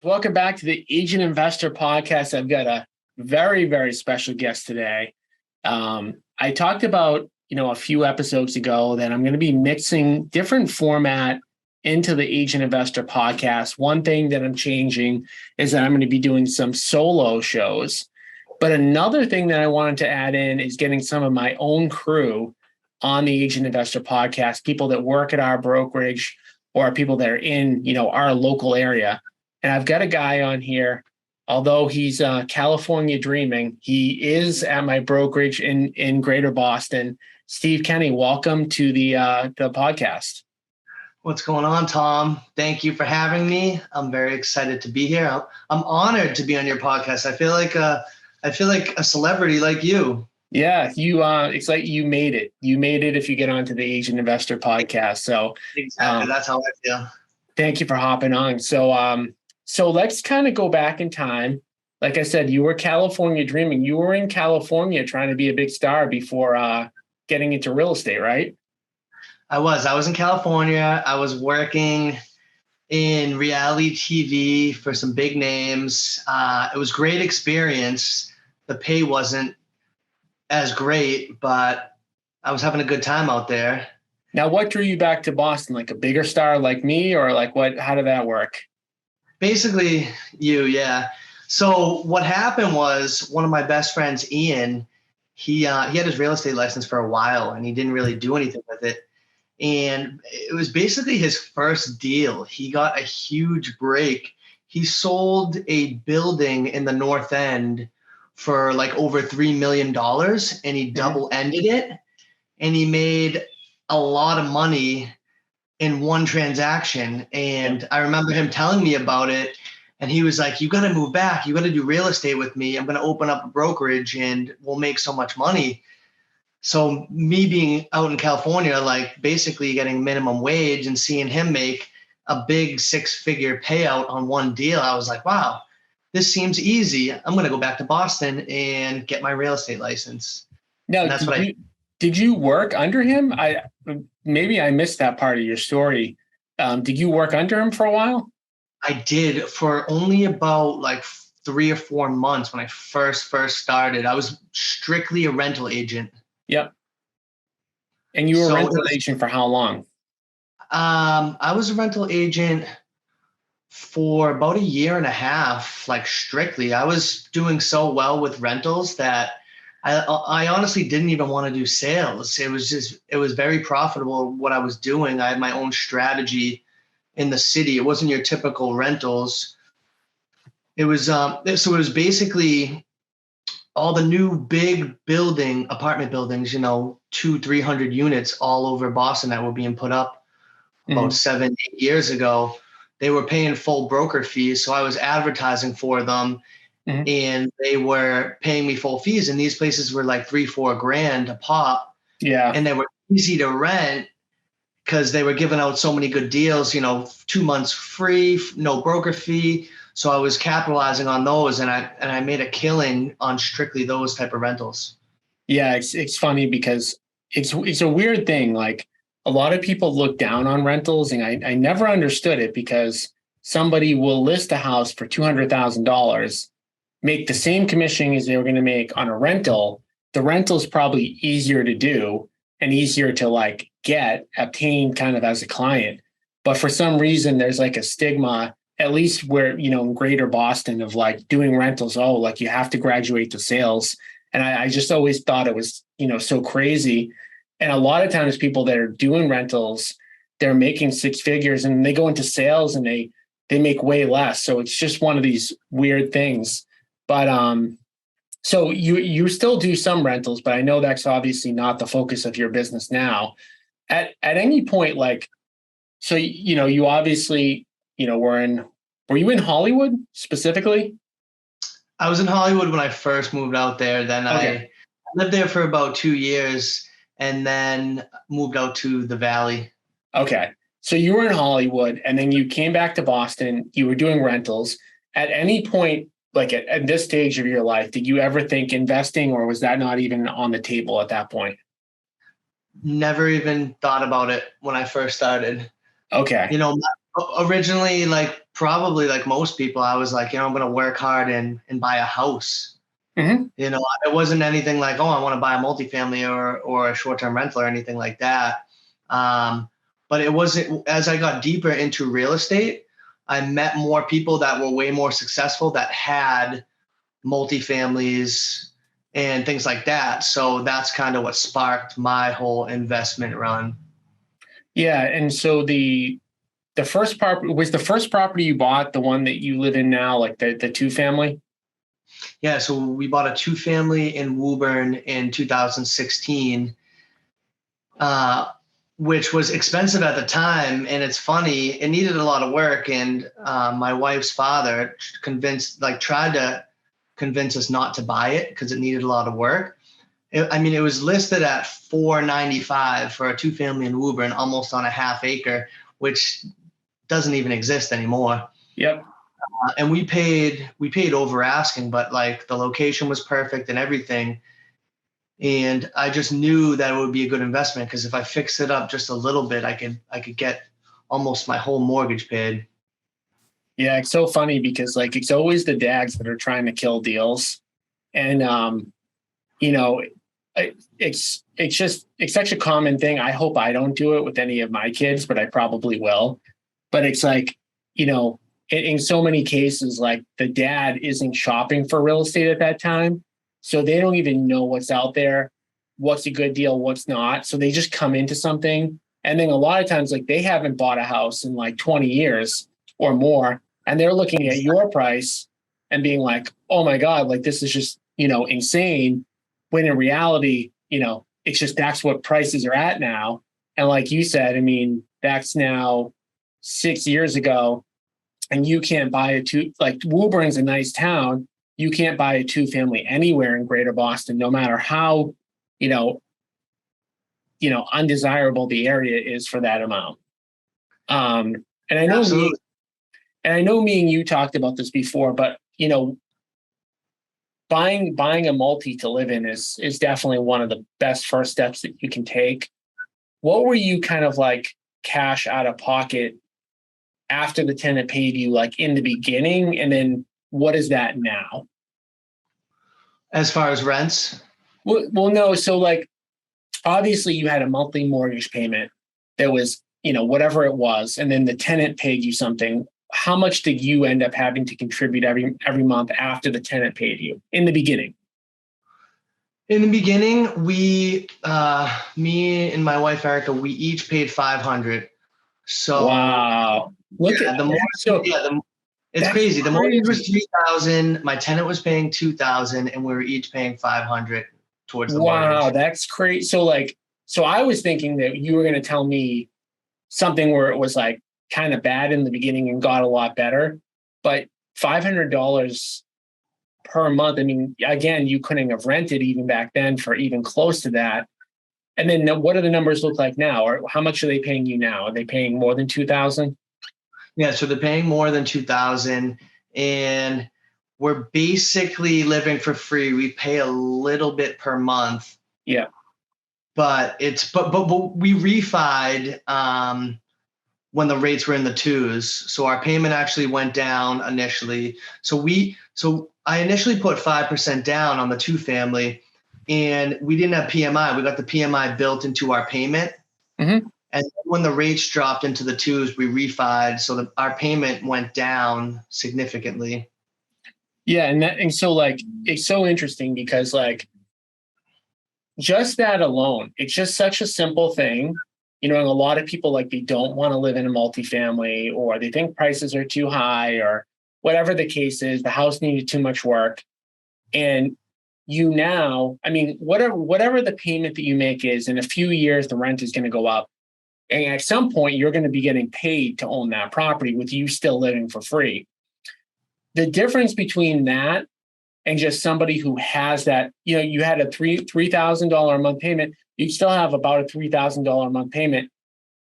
Welcome back to the Agent Investor Podcast. I've got a very, very special guest today. I talked about, a few episodes ago that I'm going to be mixing different format into the Agent Investor Podcast. One thing that I'm changing is that I'm going to be doing some solo shows. But another thing that I wanted to add in is getting some of my own crew on the Agent Investor Podcast, people that work at our brokerage or people that are in, our local area. And I've got a guy on here, although he's California dreaming, he is at my brokerage in Greater Boston. Steve Kenny, welcome to the podcast. What's going on, Tom? Thank you for having me. I'm very excited to be here. I'm honored to be on your podcast. I feel like a celebrity like you. Yeah, it's like you made it. You made it if you get onto the Agent Investor Podcast. So exactly, that's how I feel. Thank you for hopping on. So let's kind of go back in time. Like I said, you were California dreaming. You were in California trying to be a big star before getting into real estate, right? I was in California. I was working in reality TV for some big names. It was a great experience. The pay wasn't as great, but I was having a good time out there. Now, what drew you back to Boston? Like a bigger star like me, or like what? How did that work? Basically you, yeah. So what happened was one of my best friends, Ian, he had his real estate license for a while and he didn't really do anything with it. And it was basically his first deal. He got a huge break. He sold a building in the North End for like over $3 million and he double-ended it. And he made a lot of money in one transaction. And I remember him telling me about it. And he was like, you got to move back. You got to do real estate with me. I'm going to open up a brokerage and we'll make so much money. So me being out in California, like basically getting minimum wage and seeing him make a big 6-figure payout on one deal, I was like, wow, this seems easy. I'm going to go back to Boston and get my real estate license. Now, did you work under him? Maybe I missed that part of your story. Did you work under him for a while? I did for only about like 3 or 4 months when I first started. I was strictly a rental agent. Yep. And you were a rental agent for how long? I was a rental agent for about 1.5 years, like strictly. I was doing so well with rentals that I honestly didn't even want to do sales. It was very profitable what I was doing. I had my own strategy in the city. It wasn't your typical rentals. It was so it was basically all the new big apartment buildings, 200-300 units all over Boston that were being put up about 7-8 years ago. They were paying full broker fees, so I was advertising for them. And they were paying me full fees. And these places were like $3-4 grand a pop. Yeah. And they were easy to rent because they were giving out so many good deals, 2 months free, no broker fee. So I was capitalizing on those and I made a killing on strictly those type of rentals. Yeah. It's funny because it's a weird thing. Like a lot of people look down on rentals and I never understood it because somebody will list a house for $200,000, make the same commission as they were going to make on a rental. The rental is probably easier to do and easier to obtain kind of as a client. But for some reason, there's like a stigma, at least where, in Greater Boston of like doing rentals. Oh, like you have to graduate to sales. And I just always thought it was, so crazy. And a lot of times people that are doing rentals, they're making 6 figures and they go into sales and they make way less. So it's just one of these weird things. But so you still do some rentals, but I know that's obviously not the focus of your business now. At any point, so you obviously were you in Hollywood specifically? I was in Hollywood when I first moved out there. Then I lived there for about 2 years and then moved out to the Valley. Okay, so you were in Hollywood and then you came back to Boston. You were doing rentals. At any point, like at this stage of your life, did you ever think investing, or was that not even on the table at that point? Never even thought about it when I first started. Okay. Originally, like probably like most people, I was like, I'm going to work hard and buy a house. Mm-hmm. It wasn't anything like, oh, I want to buy a multifamily or a short-term rental or anything like that. But it wasn't, as I got deeper into real estate, I met more people that were way more successful that had multifamilies and things like that. So that's kind of what sparked my whole investment run. Yeah, and so the first property was the first property you bought, the one that you live in now, like the two family. Yeah, so we bought a two-family in Woburn in 2016, which was expensive at the time. And it's funny, it needed a lot of work. And my wife's father tried to convince us not to buy it because it needed a lot of work. It was listed at $495 for a two-family in Woburn, almost on a half acre, which doesn't even exist anymore. Yep. And we paid over asking, but like the location was perfect and everything. And I just knew that it would be a good investment because if I fix it up just a little bit, I could get almost my whole mortgage paid. Yeah, it's so funny because like it's always the dads that are trying to kill deals, and you know, it's such a common thing. I hope I don't do it with any of my kids, but I probably will. But it's like, in so many cases, like the dad isn't shopping for real estate at that time, so they don't even know what's out there, what's a good deal, what's not. So they just come into something, and then a lot of times, like they haven't bought a house in like 20 years or more, and they're looking at your price and being like, "Oh my God, like this is just insane." When in reality, it's just that's what prices are at now. And like you said, I mean, that's now 6 years ago, and you can't buy like Woburn's a nice town. You can't buy a two-family anywhere in Greater Boston, no matter how, undesirable the area is for that amount. And I know Absolutely. me and you talked about this before, but buying a multi to live in is definitely one of the best first steps that you can take. What were you kind of like cash out of pocket after the tenant paid you, like in the beginning, and then what is that now? As far as rents? Well, no. So like, obviously you had a monthly mortgage payment that was, whatever it was, and then the tenant paid you something. How much did you end up having to contribute every month after the tenant paid you in the beginning? In the beginning, me and my wife Erica, we each paid 500. So Wow. Look yeah, at that. So it's that's crazy. The mortgage was crazy. 3,000. My tenant was paying 2,000, and we were each paying 500 towards the Wow, mortgage. that's crazy. So I was thinking that you were going to tell me something where it was like kind of bad in the beginning and got a lot better, but $500 per month. I mean, again, you couldn't have rented even back then for even close to that. And then what do the numbers look like now? Or how much are they paying you now? Are they paying more than 2,000? Yeah, so they're paying more than 2,000, and we're basically living for free. We pay a little bit per month, Yeah. but we refied when the rates were in the twos. So our payment actually went down initially. So I initially put 5% down on the two family, and we didn't have PMI. We got the PMI built into our payment. Mm-hmm. And when the rates dropped into the twos, we refied, so that our payment went down significantly. Yeah, and so like it's so interesting because like just that alone, it's just such a simple thing. And a lot of people like they don't want to live in a multifamily, or they think prices are too high, or whatever the case is, the house needed too much work. And now, I mean, whatever the payment that you make is, in a few years, the rent is going to go up. And at some point, you're going to be getting paid to own that property with you still living for free. The difference between that and just somebody who has that, you had a $3,000 a month payment, you still have about a $3,000 a month payment.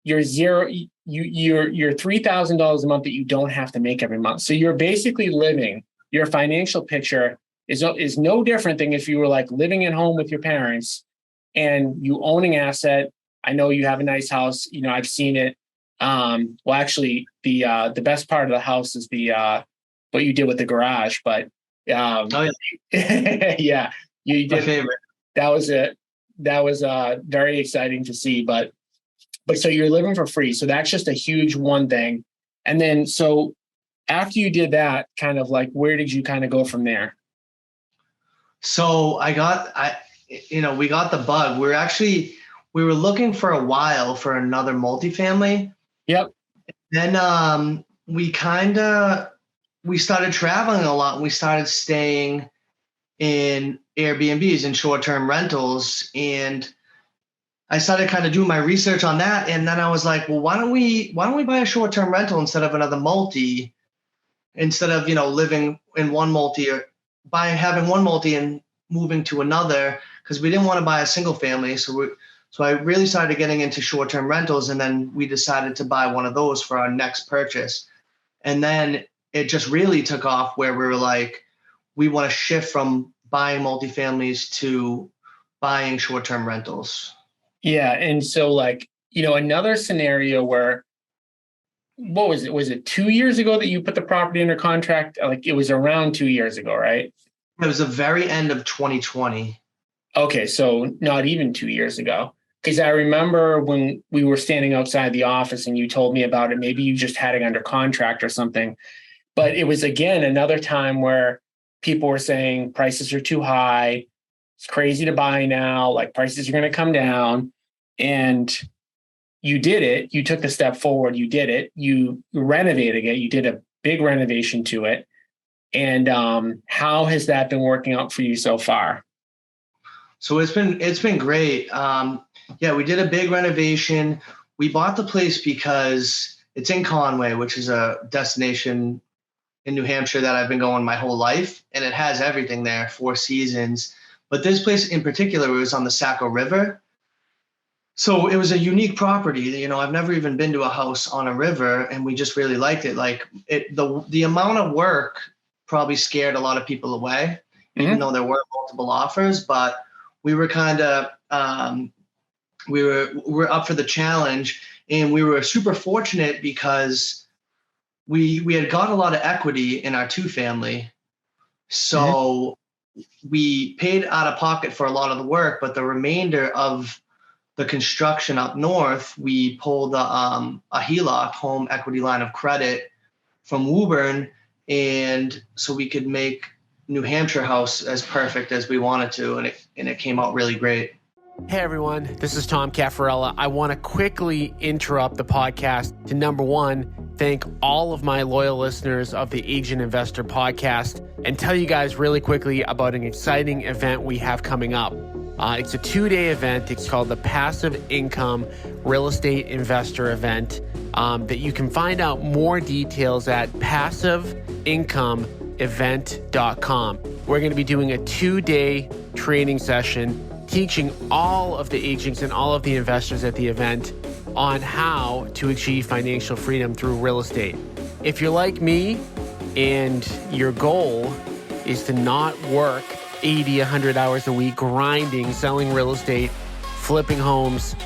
You're $3,000 a month that you don't have to make every month. So you're basically living, your financial picture is no different than if you were like living at home with your parents and you own an asset. I know you have a nice house, I've seen it. Well, actually, the best part of the house is the what you did with the garage. But Oh yeah, yeah, you my did. favorite. That was it. That was very exciting to see. But so you're living for free. So that's just a huge one thing. And then so after you did that, kind of like where did you kind of go from there? So we got the bug. We were looking for a while for another multifamily. Yep. Then we started traveling a lot. We started staying in Airbnbs and short-term rentals, and I started kind of doing my research on that. And then I was like, well, why don't we buy a short-term rental instead of another multi? Instead of living in one multi or having one multi and moving to another, because we didn't want to buy a single family. So I really started getting into short-term rentals, and then we decided to buy one of those for our next purchase. And then it just really took off where we were like, we want to shift from buying multifamilies to buying short-term rentals. Yeah. And so like, another scenario where what was it? Was it 2 years ago that you put the property under contract? Like it was around 2 years ago, right? It was the very end of 2020. Okay, so not even 2 years ago. Because I remember when we were standing outside the office and you told me about it, maybe you just had it under contract or something. But it was again another time where people were saying prices are too high. It's crazy to buy now. Like prices are going to come down. And you did it. You took the step forward. You did it. You renovated it. You did a big renovation to it. And how has that been working out for you so far? So it's been great. Yeah, we did a big renovation. We bought the place because it's in Conway, which is a destination in New Hampshire that I've been going my whole life, and it has everything there, Four Seasons. But this place in particular was on the Saco River. So it was a unique property. I've never even been to a house on a river, and we just really liked it. Like the amount of work probably scared a lot of people away, even though there were multiple offers. But we were kind of we're up for the challenge, and we were super fortunate because we had got a lot of equity in our two family. So we paid out of pocket for a lot of the work, but the remainder of the construction up north, we pulled a HELOC, home equity line of credit, from Woburn, and so we could make New Hampshire house as perfect as we wanted to, and it came out really great. Hey everyone, this is Tom Caffarella. I want to quickly interrupt the podcast to number one, thank all of my loyal listeners of the Agent Investor podcast and tell you guys really quickly about an exciting event we have coming up. It's a 2-day event. It's called the Passive Income Real Estate Investor Event that you can find out more details at passiveincomeevent.com. We're going to be doing a 2-day training session teaching all of the agents and all of the investors at the event on how to achieve financial freedom through real estate. If you're like me and your goal is to not work 80, 100 hours a week grinding, selling real estate, flipping homes,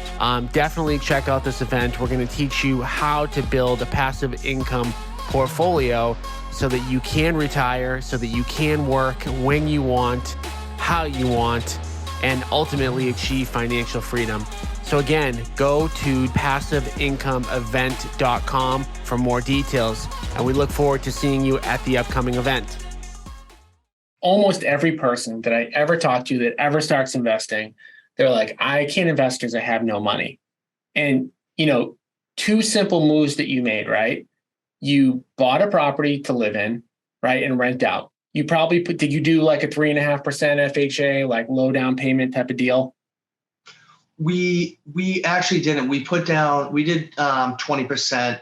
definitely check out this event. We're going to teach you how to build a passive income portfolio so that you can retire, so that you can work when you want, how you want, and ultimately achieve financial freedom. So again, go to passiveincomeevent.com for more details, and we look forward to seeing you at the upcoming event. Almost every person that I ever talk to that ever starts investing, they're like, I can't invest because I have no money. And, two simple moves that you made, right? You bought a property to live in, right? And rent out. You probably did you do like a 3.5% FHA, like low down payment type of deal? We actually didn't. We did 20%.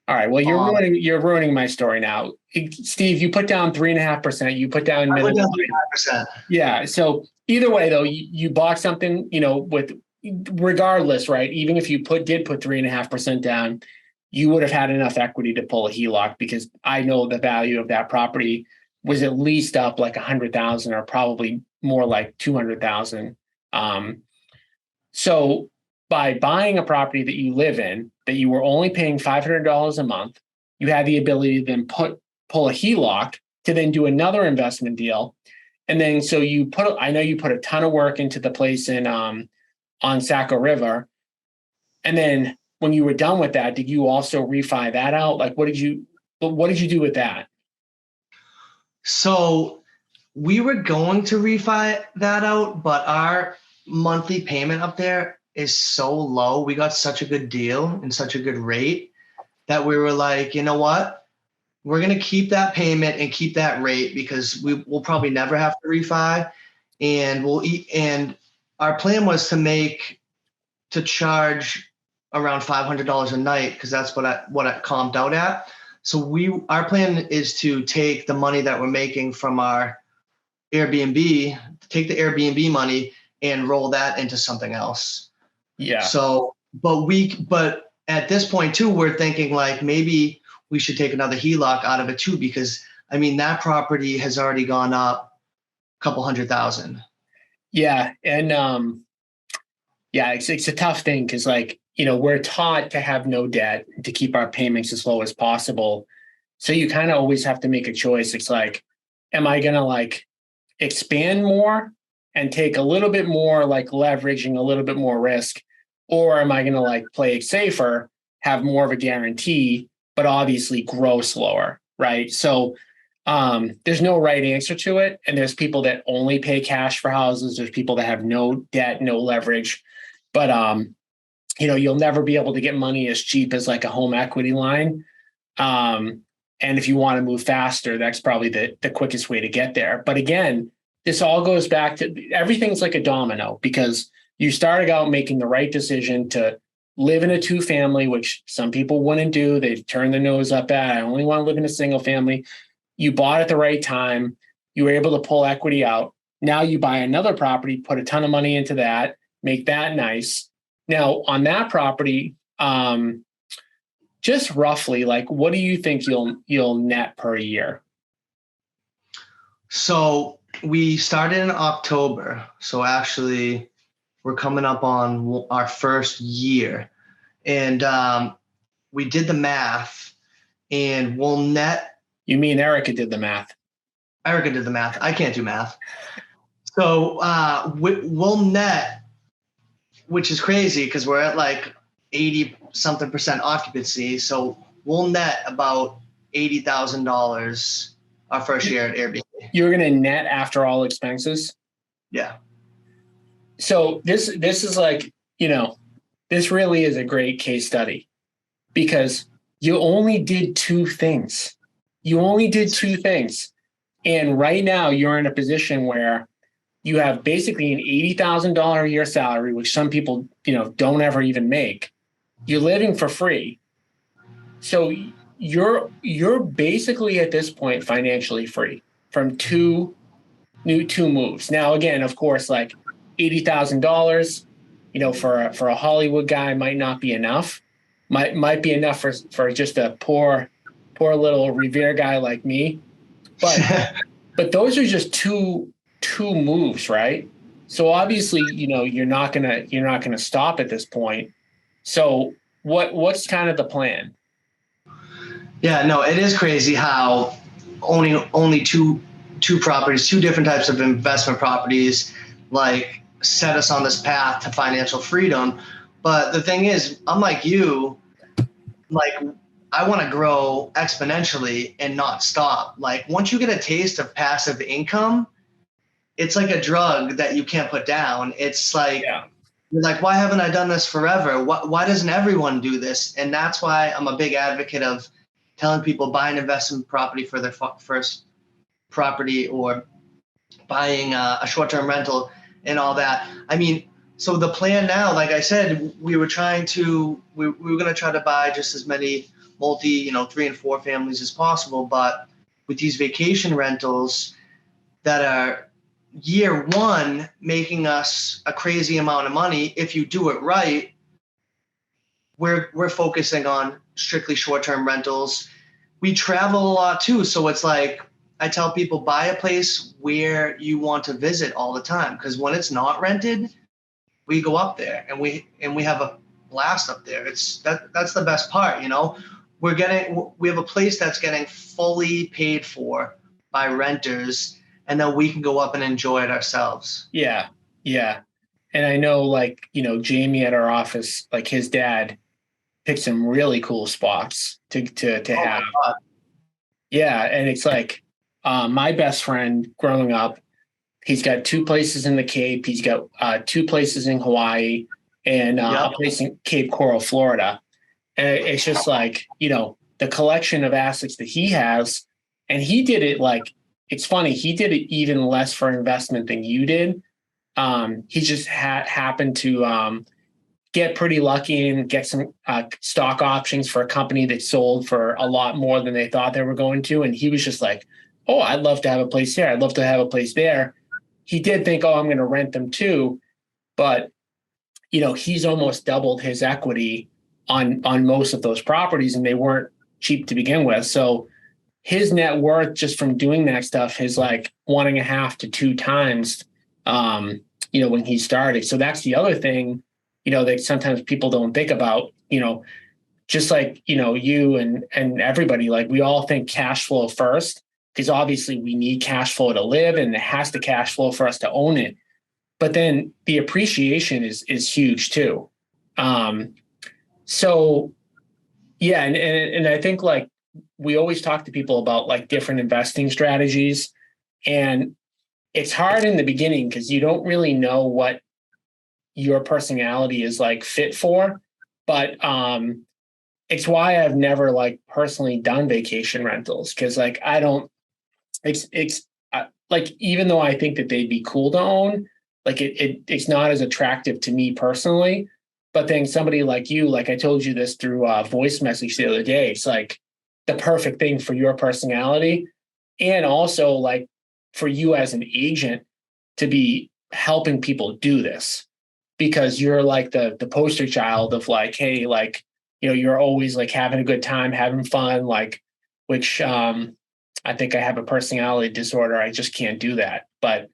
All right. Well, you're ruining my story now. Steve, you put down 3.5%. You put down minimum. I put down 3.5%. Yeah. So either way, though, you bought something, with regardless, right? Even if you did put 3.5% down, you would have had enough equity to pull a HELOC because I know the value of that property was at least up like 100,000 or probably more like 200,000. So by buying a property that you live in, that you were only paying $500 a month. You had the ability to then pull a HELOC to then do another investment deal. And then so I know you put a ton of work into the place on Saco River. And then when you were done with that, did you also refi that out? Like what did you do with that? So we were going to refi that out, but our monthly payment up there is so low. We got such a good deal and such a good rate that we were like, you know what? We're going to keep that payment and keep that rate because we'll probably never have to refi, and we'll eat. And our plan was to charge around $500 a night because that's what I comped out at. So our plan is to take the money that we're making from our Airbnb, take the Airbnb money and roll that into something else. Yeah. So, but at this point too, we're thinking like maybe we should take another HELOC out of it too, because I mean, that property has already gone up a couple $100,000. Yeah. And, it's a tough thing because like, we're taught to have no debt, to keep our payments as low as possible. So you kind of always have to make a choice. It's like, am I going to like expand more and take a little bit more like leveraging a little bit more risk? Or am I going to like play it safer, have more of a guarantee, but obviously grow slower, right? So there's no right answer to it. And there's people that only pay cash for houses. There's people that have no debt, no leverage. But you'll never be able to get money as cheap as like a home equity line. And if you want to move faster, that's probably the quickest way to get there. But again, this all goes back to everything's like a domino, because you started out making the right decision to live in a 2-family, which some people wouldn't do. They've turned their nose up at. I only want to live in a single family. You bought at the right time. You were able to pull equity out. Now you buy another property, put a ton of money into that, make that nice. Now on that property, just roughly, like, what do you think you'll net per year? So we started in October. So actually, we're coming up on our first year, and we did the math, and we'll net. You mean Erica did the math? Erica did the math. I can't do math. So we'll net, which is crazy because we're at like 80-something% occupancy. So we'll net about $80,000 our first year at Airbnb. You're going to net after all expenses? Yeah. So this is like, this really is a great case study because you only did two things. And right now you're in a position where you have basically an $80,000 a year salary, which some people, don't ever even make. You're living for free. So you're basically at this point financially free from two moves. Now, again, of course, like $80,000, for a Hollywood guy might not be enough. Might be enough for just a poor little Revere guy like me. But those are just two moves, right? So obviously, you're not gonna stop at this point. So what's kind of the plan? Yeah, no, it is crazy how only two properties, two different types of investment properties, like set us on this path to financial freedom. But the thing is, unlike you, like I want to grow exponentially and not stop. Like once you get a taste of passive income, it's like a drug that you can't put down. It's like, You're like, why haven't I done this forever? Why doesn't everyone do this? And that's why I'm a big advocate of telling people buy an investment property for their first property, or buying a short-term rental and all that. I mean, so the plan now, like I said, we were going to try to buy just as many multi, 3 and 4 families as possible. But with these vacation rentals that are year one making us a crazy amount of money, if you do it right, we're focusing on strictly short-term rentals. We travel a lot too. So it's like, I tell people, buy a place where you want to visit all the time. Because when it's not rented, we go up there and we have a blast up there. That's the best part, you know. We have a place that's getting fully paid for by renters, and then we can go up and enjoy it ourselves. Yeah. Yeah. And I know, like, you know, Jamie at our office, like his dad picked some really cool spots to have. Yeah. And it's like my best friend growing up, he's got 2 places in the Cape. He's got 2 places in Hawaii and a place in Cape Coral, Florida. And it's just like, you know, the collection of assets that he has. And he did it like, it's funny, he did it even less for investment than you did. He just happened to get pretty lucky and get some stock options for a company that sold for a lot more than they thought they were going to. And he was just like, oh, I'd love to have a place here. I'd love to have a place there. He did think, oh, I'm going to rent them too. But, you know, he's almost doubled his equity on most of those properties, and they weren't cheap to begin with. So his net worth just from doing that stuff is like 1.5 to 2 times, you know, when he started. So that's the other thing, you know, that sometimes people don't think about, you know, just like, you know, you and everybody, like we all think cash flow first, because obviously we need cash flow to live and it has to cash flow for us to own it. But then the appreciation is huge too. So yeah, and I think like we always talk to people about like different investing strategies, and it's hard in the beginning because you don't really know what your personality is like fit for. But it's why I've never like personally done vacation rentals, because like I don't. It's like, even though I think that they'd be cool to own, like it's not as attractive to me personally. But then somebody like you, like I told you this through a voice message the other day, it's like the perfect thing for your personality. And also like for you as an agent to be helping people do this, because you're like the poster child of like, hey, like, you know, you're always like having a good time, having fun, like, which I think I have a personality disorder. I just can't do that. But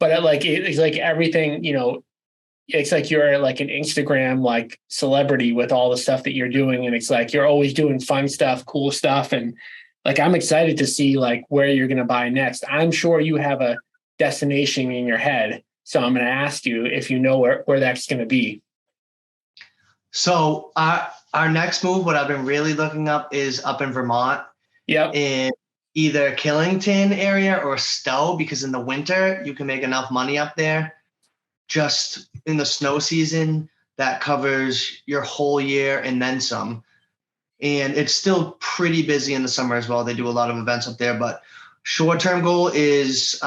like it's like everything, you know, it's like you're like an Instagram like celebrity with all the stuff that you're doing, and it's like you're always doing fun stuff, cool stuff, and like I'm excited to see like where you're going to buy next. I'm sure you have a destination in your head, so I'm going to ask you if you know where that's going to be. So our next move, what I've been really looking up, is up in Vermont. Yep. In either Killington area or Stowe, because in the winter you can make enough money up there. Just in the snow season, that covers your whole year and then some. And it's still pretty busy in the summer as well. They do a lot of events up there, but short-term goal is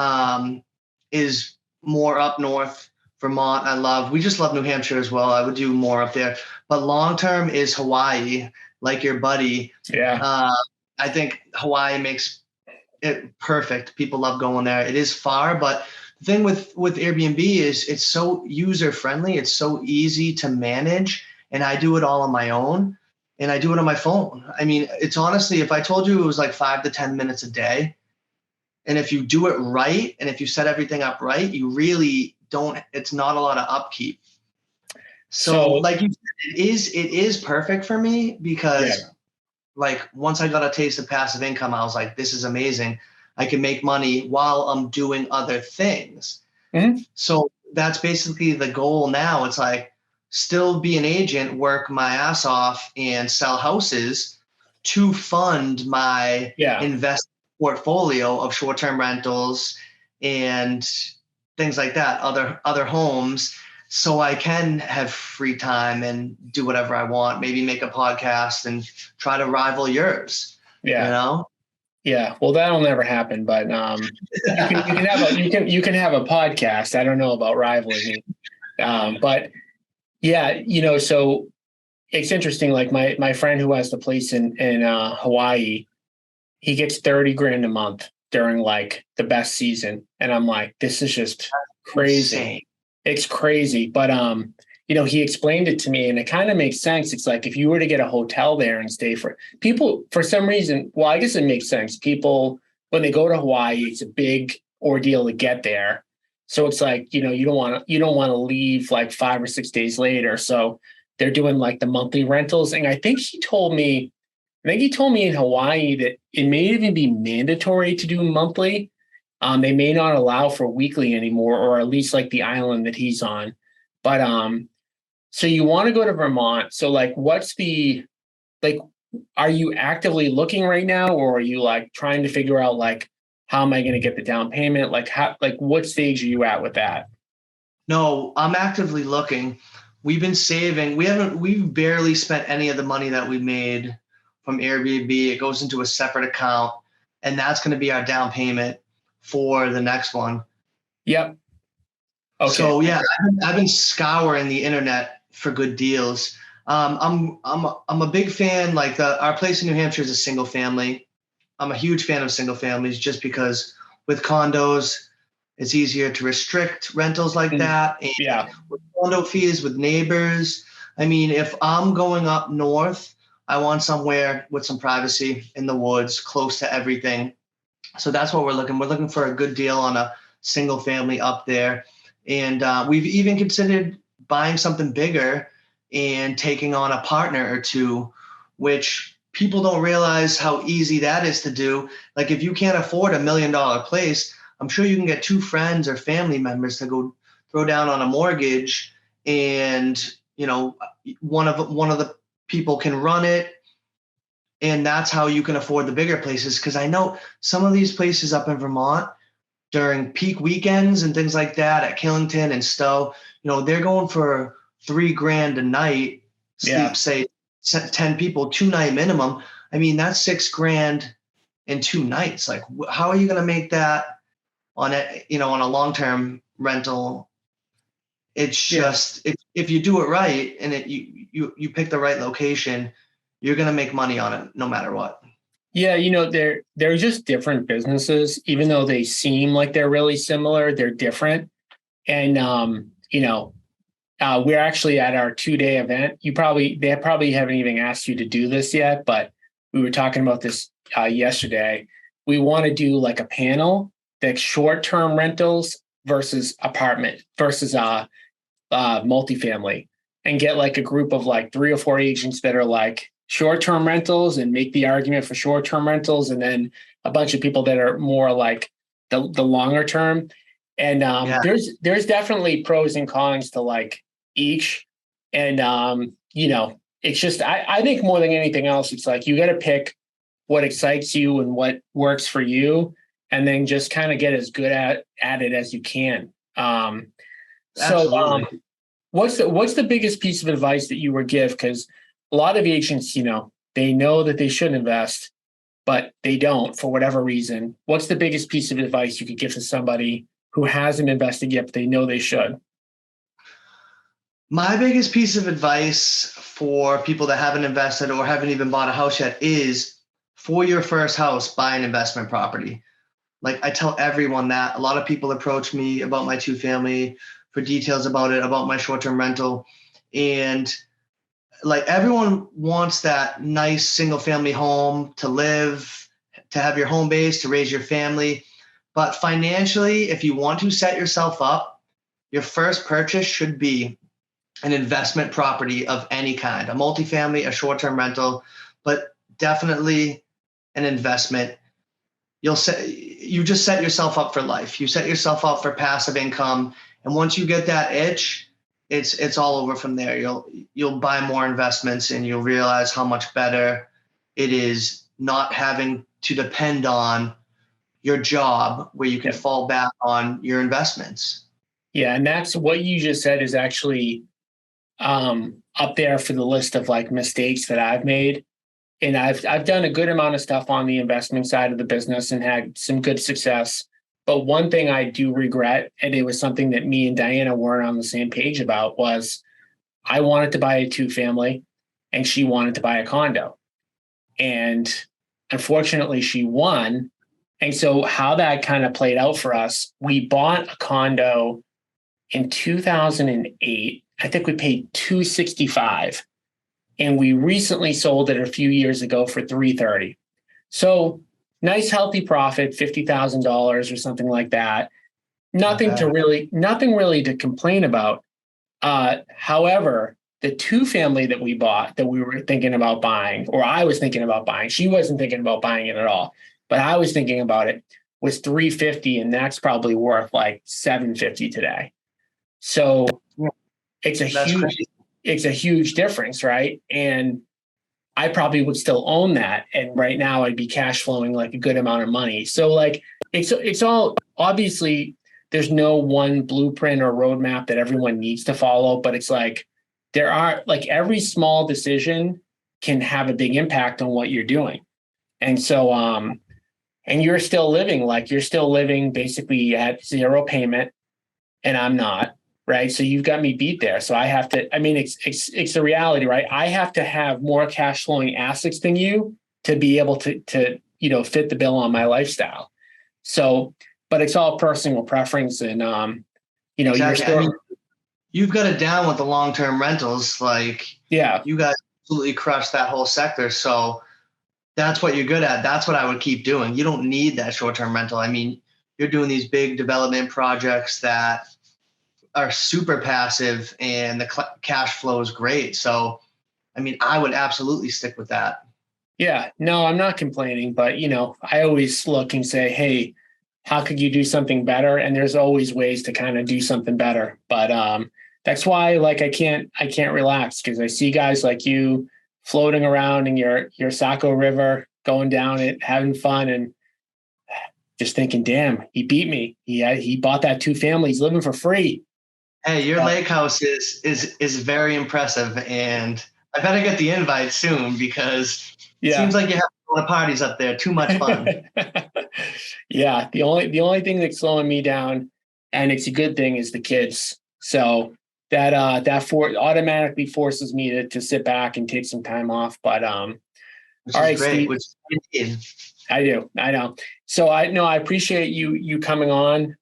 more up north. Vermont, we just love New Hampshire as well. I would do more up there. But long-term is Hawaii, like your buddy. Yeah. I think Hawaii makes it perfect. People love going there. It is far, but the thing with Airbnb is it's so user-friendly. It's so easy to manage, and I do it all on my own, and I do it on my phone. I mean, it's honestly, if I told you it was like 5 to 10 minutes a day, and if you do it right, and if you set everything up right, you really don't, it's not a lot of upkeep. So like you said, it is perfect for me because like once I got a taste of passive income, I was like, this is amazing. I can make money while I'm doing other things. Mm-hmm. So that's basically the goal now. It's like still be an agent, work my ass off and sell houses to fund my investment portfolio of short-term rentals and things like that, other homes, so I can have free time and do whatever I want, maybe make a podcast and try to rival yours. Yeah. You know? Yeah. Well, that'll never happen, but you can have a podcast. I don't know about rivaling me. But yeah, you know, so it's interesting. Like my friend who has the place in Hawaii, he gets $30,000 a month during like the best season. And I'm like, this is just crazy. Insane. It's crazy. But, you know, he explained it to me and it kind of makes sense. It's like if you were to get a hotel there and stay for people, for some reason, well, I guess it makes sense. People, when they go to Hawaii, it's a big ordeal to get there. So it's like, you don't want to leave like 5 or 6 days later. So they're doing like the monthly rentals. And I think he told me in Hawaii that it may even be mandatory to do monthly. They may not allow for weekly anymore, or at least like the island that he's on. But so you want to go to Vermont. So like, are you actively looking right now, or are you like trying to figure out like, how am I going to get the down payment? What stage are you at with that? No, I'm actively looking. We've been saving. We've barely spent any of the money that we made from Airbnb. It goes into a separate account, and that's going to be our down payment for the next one. Yep. Okay. So yeah, I've been scouring the internet for good deals. I'm a big fan. Like our place in New Hampshire is a single family. I'm a huge fan of single families just because with condos, it's easier to restrict rentals like that. And with condo fees, with neighbors. I mean, if I'm going up north, I want somewhere with some privacy in the woods, close to everything. So that's what we're looking. We're looking for a good deal on a single family up there. And we've even considered buying something bigger and taking on a partner or two, which people don't realize how easy that is to do. Like if you can't afford $1 million place, I'm sure you can get 2 friends or family members to go throw down on a mortgage, and one of the people can run it, and that's how you can afford the bigger places. Because I know some of these places up in Vermont during peak weekends and things like that at Killington and Stowe, they're going for $3,000 a night. Sleep, say 10 people, 2-night minimum. I mean, that's $6,000 in 2 nights. Like, how are you going to make that on a long-term rental? It's just, if you do it right and you pick the right location, you're going to make money on it no matter what. Yeah, they're just different businesses. Even though they seem like they're really similar, they're different. And we're actually at our 2-day event. They probably haven't even asked you to do this yet, but we were talking about this yesterday. We want to do like a panel that's short-term rentals versus apartment versus multifamily, and get like a group of like 3 or 4 agents that are like short-term rentals and make the argument for short-term rentals, and then a bunch of people that are more like the longer term. And there's definitely pros and cons to like each. And it's just I think more than anything else, it's like you got to pick what excites you and what works for you, and then just kind of get as good at it as you can. What's the biggest piece of advice that you would give? Because a lot of agents, they know that they should invest, but they don't for whatever reason. What's the biggest piece of advice you could give to somebody who hasn't invested yet, but they know they should? My biggest piece of advice for people that haven't invested or haven't even bought a house yet is, for your first house, buy an investment property. Like I tell everyone that. A lot of people approach me about my 2-family for details about it, about my short-term rental. And like everyone wants that nice single-family home to live, to have your home base, to raise your family. But financially, if you want to set yourself up, your first purchase should be an investment property of any kind, a multifamily, a short-term rental, but definitely an investment. You just set yourself up for life. You set yourself up for passive income. And once you get that itch, it's all over from there. You'll buy more investments, and you'll realize how much better it is not having to depend on your job, where you can fall back on your investments. Yeah. And that's what you just said is actually up there for the list of like mistakes that I've made. And I've done a good amount of stuff on the investment side of the business and had some good success. But one thing I do regret, and it was something that me and Diana weren't on the same page about, was I wanted to buy a 2-family and she wanted to buy a condo. And unfortunately, she won. And so how that kind of played out for us, we bought a condo in 2008. I think we paid $265. And we recently sold it a few years ago for $330. So nice, healthy profit, $50,000 or something like that. nothing really to complain about. However, the 2-family that we bought, that we were thinking about buying, or I was thinking about buying, she wasn't thinking about buying it at all, but I was thinking about it, was $350, and that's probably worth like $750 today. So it's a huge difference, right? And I probably would still own that, and right now I'd be cash flowing like a good amount of money. So like it's all, obviously there's no one blueprint or roadmap that everyone needs to follow, but it's like there are, like, every small decision can have a big impact on what you're doing. And so and you're still living basically at 0 payment, and I'm not. Right. So you've got me beat there. So I have to, I mean, it's the reality, right? I have to have more cash flowing assets than you to be able to fit the bill on my lifestyle. So, but it's all personal preference. And, exactly. you're still, you've got it down with the long-term rentals. Like, yeah, you guys absolutely crushed that whole sector. So that's what you're good at. That's what I would keep doing. You don't need that short-term rental. I mean, you're doing these big development projects that are super passive, and the cash flow is great. So, I mean, I would absolutely stick with that. Yeah, no, I'm not complaining, but I always look and say, hey, how could you do something better? And there's always ways to kind of do something better. But that's why, like, I can't relax, because I see guys like you floating around in your Saco River, going down it, having fun, and just thinking, damn, he beat me. He bought that 2-family. He's living for free. Hey, your lake house is very impressive, and I better get the invite soon, because it seems like you have a lot of parties up there. Too much fun. Yeah, the only thing that's slowing me down, and it's a good thing, is the kids. So that automatically forces me to sit back and take some time off. But which all right, is great. Steve, I do. I know. So I appreciate you coming on.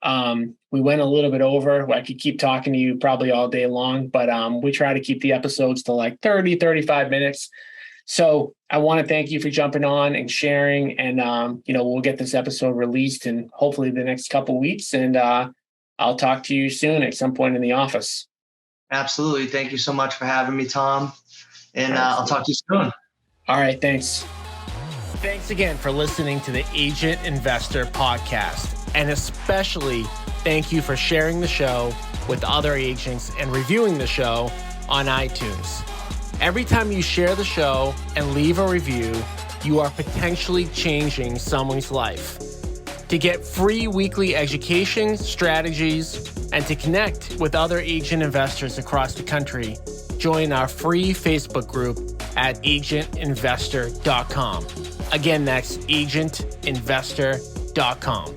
We went a little bit over. I could keep talking to you probably all day long, but we try to keep the episodes to like 30, 35 minutes. So I want to thank you for jumping on and sharing, and we'll get this episode released in hopefully the next couple of weeks, and I'll talk to you soon at some point in the office. Absolutely. Thank you so much for having me, Tom, and I'll talk to you soon. All right. Thanks. Thanks again for listening to the Agent Investor Podcast, and especially thank you for sharing the show with other agents and reviewing the show on iTunes. Every time you share the show and leave a review, you are potentially changing someone's life. To get free weekly education, strategies, and to connect with other agent investors across the country, join our free Facebook group at agentinvestor.com. Again, that's agentinvestor.com.